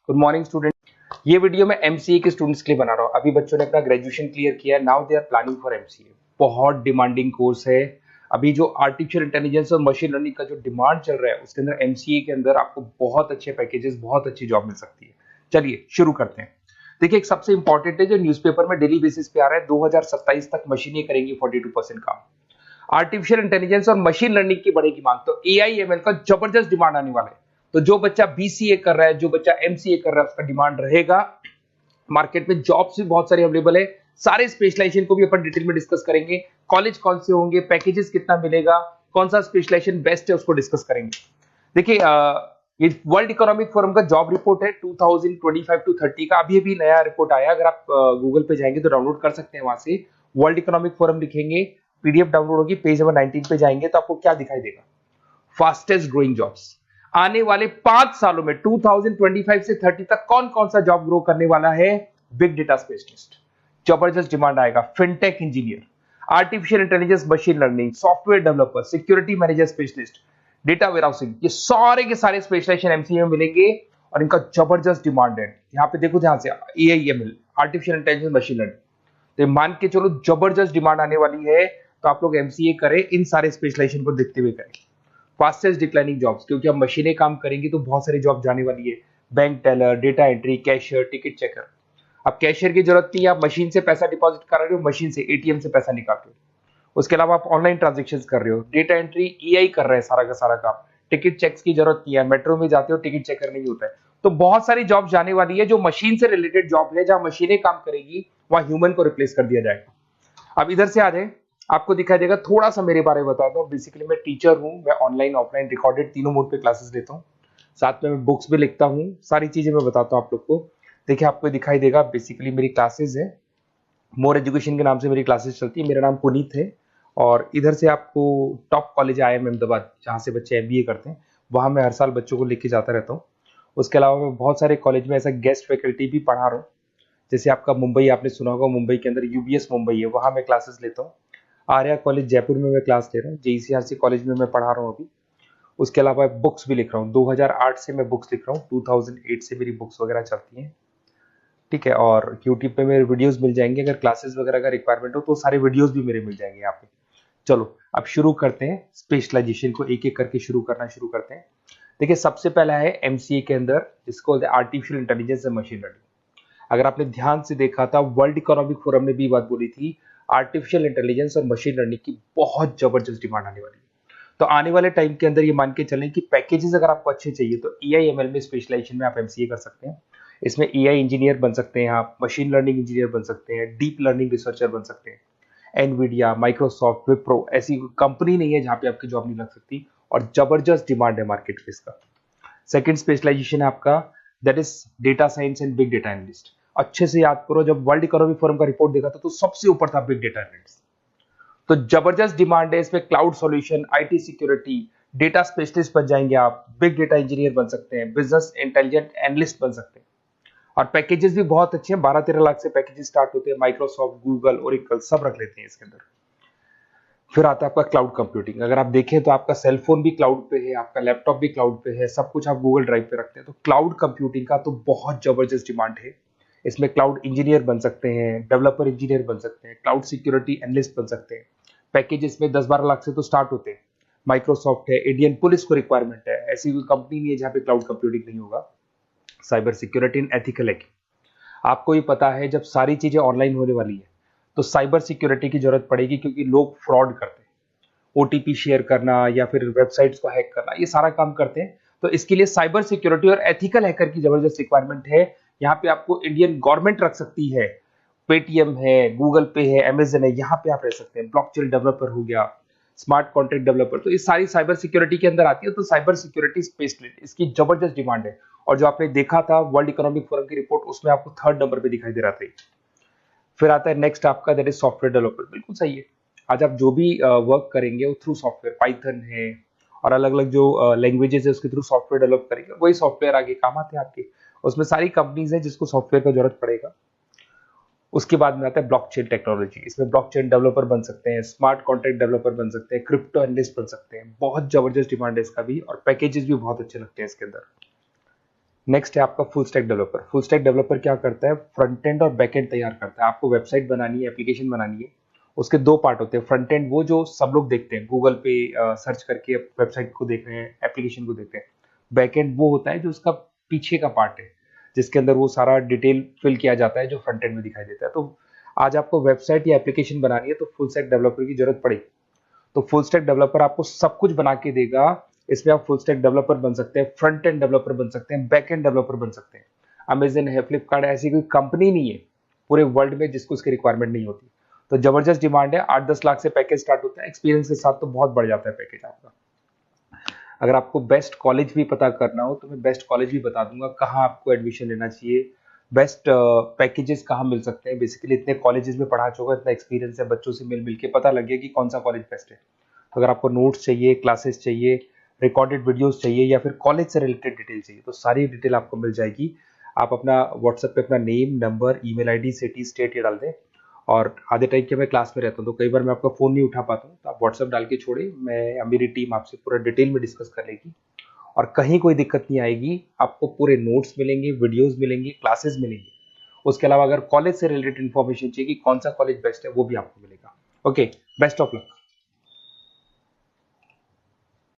Good morning student. ये video मैं MCA के स्टूडेंट्स के लिए बना रहा हूँ। अभी बच्चों ने अपना ग्रेजुएशन क्लियर किया है, now they are planning for MCA. बहुत डिमांडिंग कोर्स है। अभी जो आर्टिफिशियल इंटेलिजेंस और मशीन लर्निंग का जो डिमांड चल रहा है उसके अंदर एमसीए के अंदर आपको बहुत अच्छे पैकेजेस, बहुत अच्छी जॉब मिल सकती है। चलिए शुरू करते हैं। देखिए, एक सबसे इंपॉर्टेंट है जो न्यूज़पेपर में डेली बेसिस पे आ रहा है, 2027 तक मशीनें करेंगी 42% काम। आर्टिफिशियल इंटेलिजेंस और मशीन लर्निंग की बढ़ेगी मांग, तो एआई एमएल का जबरदस्त डिमांड आने वाला है। तो जो बच्चा बीसीए कर रहा है, जो बच्चा एमसीए कर रहा है, उसका डिमांड रहेगा। मार्केट में जॉब्स भी बहुत सारी अवेलेबल है। सारे स्पेशलाइजेशन को भी अपन डिटेल में डिस्कस करेंगे। कॉलेज कौन से होंगे, पैकेजेस कितना मिलेगा, कौन सा स्पेशलाइजेशन बेस्ट है, उसको डिस्कस करेंगे। देखिए, ये वर्ल्ड इकोनॉमिक फोरम का जॉब रिपोर्ट है 2025 टू 30 का। अभी अभी नया रिपोर्ट आया, अगर आप गूगल पे जाएंगे तो डाउनलोड कर सकते हैं। वहां से वर्ल्ड इकोनॉमिक फोरम लिखेंगे, पीडीएफ डाउनलोड होगी, पेज नंबर 19 पे जाएंगे तो आपको क्या दिखाई देगा? Fastest growing jobs. आने वाले 5 सालों में 2025 से 30 तक कौन कौन सा जॉब ग्रो करने वाला है? बिग डेटा स्पेशलिस्ट, जबरदस्त डिमांड आएगा। Fintech engineer, artificial intelligence, machine learning, software developer, security manager specialist, data warehousing, ये सारे के सारे स्पेशलाइजेशन एमसीए में मिलेंगे और इनका जबरदस्त डिमांड है। यहाँ पे देखो ध्यान से, AIML, artificial intelligence, machine learning, तो मान के चलो जबरदस्त डिमांड आने वाली है। तो आप लोग एमसीए करें, इन सारे स्पेशलाइजेशन को देखते हुए करें। फास्टेस्ट डिक्लाइनिंग जॉब्स, क्योंकि अब मशीनें काम करेंगी तो बहुत सारी जॉब जाने वाली है। Bank teller, data entry, cashier, ticket checker. अब कैशियर की जरूरत नहीं है, आप मशीन से पैसा डिपॉजिट कर रहे हो, मशीन से एटीएम से पैसा निकाल रहे हो। उसके अलावा आप ऑनलाइन ट्रांजेक्शन कर रहे हो, डेटा एंट्री एआई कर रहे हैं सारा का सारा काम। टिकट चेक्स की जरूरत नहीं है, मेट्रो में जाते हो टिकट चेकर नहीं होता है। तो बहुत सारी जॉब जाने वाली है जो मशीन से रिलेटेड जॉब है, जहां मशीनें काम करेगी वहां ह्यूमन को रिप्लेस कर दिया जाएगा। अब इधर से आ जाए, आपको दिखाई देगा। थोड़ा सा मेरे बारे में बताता हूँ। बेसिकली मैं टीचर हूँ, मैं ऑनलाइन ऑफलाइन रिकॉर्डेड तीनों मोड पे क्लासेस लेता हूँ। साथ में मैं बुक्स भी लिखता हूँ, सारी चीजें मैं बताता हूँ आप लोग को। देखिए, आपको दिखाई देगा, बेसिकली मेरी क्लासेस है, मोर एजुकेशन के नाम से मेरी क्लासेस चलती है। मेरा नाम पुनीत है। और इधर से आपको टॉप कॉलेज IIM अहमदाबाद, जहाँ से बच्चे एमबीए करते हैं, वहाँ मैं हर साल बच्चों को लेके जाता रहता हूँ। उसके अलावा मैं बहुत सारे कॉलेज में ऐसा गेस्ट फैकल्टी भी पढ़ा रहा हूँ। जैसे आपका मुंबई, आपने सुना होगा, मुंबई के अंदर यूबीएस मुंबई है, वहाँ मैं क्लासेस लेता हूँ। आर्या कॉलेज जयपुर में मैं क्लास ले रहा हूँ। जेईसीआरसी कॉलेज में मैं पढ़ा रहा हूँ अभी। उसके अलावा बुक्स भी लिख रहा हूँ। 2008 से मैं बुक्स लिख रहा हूँ, 2008 से मेरी बुक्स वगैरह चलती हैं। ठीक है, और यूट्यूब पे मेरे वीडियोस मिल जाएंगे। अगर क्लासेस वगैरह का रिक्वायरमेंट हो तो सारे वीडियोस भी मेरे मिल जाएंगे यहाँ पे। चलो अब शुरू करते हैं, स्पेशलाइजेशन को एक एक करके शुरू करते हैं। देखिए, सबसे पहला है एमसीए के अंदर, जिसको बोलते हैं आर्टिफिशियल इंटेलिजेंस और मशीन लर्निंग। अगर आपने ध्यान से देखा था, वर्ल्ड इकोनॉमिक फोरम ने भी बात बोली थी, आर्टिफिशियल इंटेलिजेंस और मशीन लर्निंग की बहुत जबरदस्त डिमांड आने वाली है। तो आने वाले टाइम के अंदर ये मान के चलें कि पैकेजेस अगर आपको अच्छे चाहिए तो एआईएमएल में स्पेशलाइजेशन में आप एमसीए कर सकते हैं। इसमें एआई इंजीनियर बन सकते हैं, आप मशीन लर्निंग इंजीनियर बन सकते हैं, डीप लर्निंग रिसर्चर बन सकते हैं। एनवीडिया, माइक्रोसॉफ्ट, विप्रो, ऐसी कंपनी नहीं है जहां पे आपकी जॉब नहीं लग सकती, और जबरदस्त डिमांड है मार्केट में इसका। सेकंड स्पेशलाइजेशन है आपका, that is data science and big data analyst. अच्छे से याद करो, जब वर्ल्ड इकोनॉमिक फोरम का रिपोर्ट देखा था तो सबसे ऊपर था बिग डेटा एनालिस्ट। तो जबरदस्त डिमांड है इसमें। Cloud solution, IT security, data specialist बन जाएंगे आप, बिग डेटा इंजीनियर बन सकते हैं, बिजनेस इंटेलिजेंट एनालिस्ट बन सकते हैं। और पैकेजेस भी बहुत अच्छे हैं, 12-13 लाख से पैकेजेस स्टार्ट होते हैं। माइक्रोसॉफ्ट, गूगल, ओरेकल सब रख लेते हैं इसके अंदर। फिर आता है आपका क्लाउड कंप्यूटिंग। अगर आप देखें तो आपका सेल फोन भी क्लाउड पे है, आपका लैपटॉप भी क्लाउड पे है, सब कुछ आप गूगल ड्राइव पे रखते हैं। तो क्लाउड कंप्यूटिंग का तो बहुत जबरदस्त डिमांड है। इसमें क्लाउड इंजीनियर बन सकते हैं, डेवलपर इंजीनियर बन सकते हैं, क्लाउड सिक्योरिटी एनालिस्ट बन सकते हैं। पैकेज इसमें 10-12 लाख से तो स्टार्ट होते हैं। माइक्रोसॉफ्ट है, इंडियन पुलिस को रिक्वायरमेंट है, ऐसी कोई कंपनी नहीं है जहां पे क्लाउड कंप्यूटिंग नहीं होगा। Cyber security and ethical hacking, आपको ही पता है जब सारी चीजें ऑनलाइन होने वाली है तो साइबर सिक्योरिटी की जरूरत पड़ेगी, क्योंकि लोग फ्रॉड करते हैं। ओटीपी शेयर करना या फिर वेबसाइट्स को हैक करना, ये सारा काम करते हैं। तो इसके लिए साइबर सिक्योरिटी और एथिकल हैकर की जबरदस्त रिक्वायरमेंट है। यहाँ पे आपको इंडियन गवर्नमेंट रख सकती है, पेटीएम है, गूगल पे है, अमेजन है, यहाँ पे आप रह सकते हैं। ब्लॉकचेन डेवलपर हो गया, स्मार्ट कॉन्ट्रैक्ट डेवलपर, तो ये सारी साइबर सिक्योरिटी के अंदर आती है। तो साइबर सिक्योरिटी स्पेशलिस्ट, इसकी जबरदस्त डिमांड है। और जो आपने देखा था वर्ल्ड इकोनॉमिक फोरम की रिपोर्ट, उसमें आपको 3rd नंबर पे दिखाई दे रहा था। फिर आता है नेक्स्ट आपका, दैट इज सॉफ्टवेयर डेवलपर। बिल्कुल सही है। आज आप जो भी वर्क करेंगे वो थ्रू सॉफ्टवेयर, पाइथन है और अलग अलग जो लैंग्वेजेस है उसके थ्रू सॉफ्टवेयर डेवलप करेंगे, वही सॉफ्टवेयर आगे काम आते हैं आपके। उसमें सारी कंपनीज है जिसको सॉफ्टवेयर का जरूरत पड़ेगा। उसके बाद में आता है ब्लॉकचेन टेक्नोलॉजी। इसमें ब्लॉकचेन डेवलपर बन सकते हैं, स्मार्ट कॉन्ट्रैक्ट डेवलपर बन सकते हैं, क्रिप्टो एनालिस्ट बन सकते हैं। बहुत जबरदस्त डिमांड है इसका भी, और पैकेजेस भी बहुत अच्छे लगते हैं इसके अंदर। नेक्स्ट है आपका full stack developer. Full stack developer क्या करता है, फ्रंट एंड और बैक एंड तैयार करता है। आपको वेबसाइट बनानी है, एप्लीकेशन बनानी है, उसके दो पार्ट होते हैं। फ्रंट एंड वो जो सब लोग देखते हैं, गूगल पे सर्च करके वेबसाइट को देख रहे हैं, एप्लीकेशन को देख रहे हैं। बैक एंड वो होता है जो उसका पीछे का पार्ट है, जिसके अंदर वो सारा डिटेल फिल किया जाता है जो फ्रंट एंड में दिखाई देता है। तो आज आपको वेबसाइट या एप्लीकेशन बनानी है तो फुल स्टैक डेवलपर की जरूरत पड़ेगी। तो फुल स्टैक डेवलपर आपको सब कुछ बना के देगा। इसमें आप फुल स्टैक डेवलपर बन सकते हैं, फ्रंट एंड डेवलपर बन सकते हैं, बैक एंड डेवलपर बन सकते हैं। अमेजन है, फ्लिपकार्ट, ऐसी कोई कंपनी नहीं है पूरे वर्ल्ड में जिसको इसकी रिक्वायरमेंट नहीं होती। तो जबरदस्त डिमांड है, 8-10 लाख से पैकेज स्टार्ट होता है, एक्सपीरियंस के साथ तो बहुत बढ़ जाता है पैकेज आपका। अगर आपको बेस्ट कॉलेज भी पता करना हो तो मैं बेस्ट कॉलेज भी बता दूंगा, कहाँ आपको एडमिशन लेना चाहिए, बेस्ट पैकेजेस कहाँ मिल सकते हैं। बेसिकली इतने कॉलेजेस में पढ़ा चुका, इतना एक्सपीरियंस है, बच्चों से मिल मिल के पता लग गया कि कौन सा कॉलेज बेस्ट है। तो अगर आपको नोट्स चाहिए, क्लासेस चाहिए, रिकॉर्डेड वीडियोस चाहिए, या फिर कॉलेज से रिलेटेड डिटेल चाहिए, तो सारी डिटेल आपको मिल जाएगी। आप अपना व्हाट्सएप पे अपना name, number, email ID, city, state ये डाल दें। और आधे टाइम के मैं क्लास में रहता हूँ तो कई बार मैं आपका फ़ोन नहीं उठा पाता हूँ, तो आप व्हाट्सएप डाल के छोड़े, मैं या मेरी टीम आपसे पूरा डिटेल में डिस्कस कर लेगी। और कहीं कोई दिक्कत नहीं आएगी, आपको पूरे नोट्स मिलेंगे, वीडियोस मिलेंगे, क्लासेस मिलेंगे। उसके अलावा अगर कॉलेज से रिलेटेड इन्फॉर्मेशन चाहिए कि कौन सा कॉलेज बेस्ट है, वो भी आपको मिलेगा। Okay, best of luck.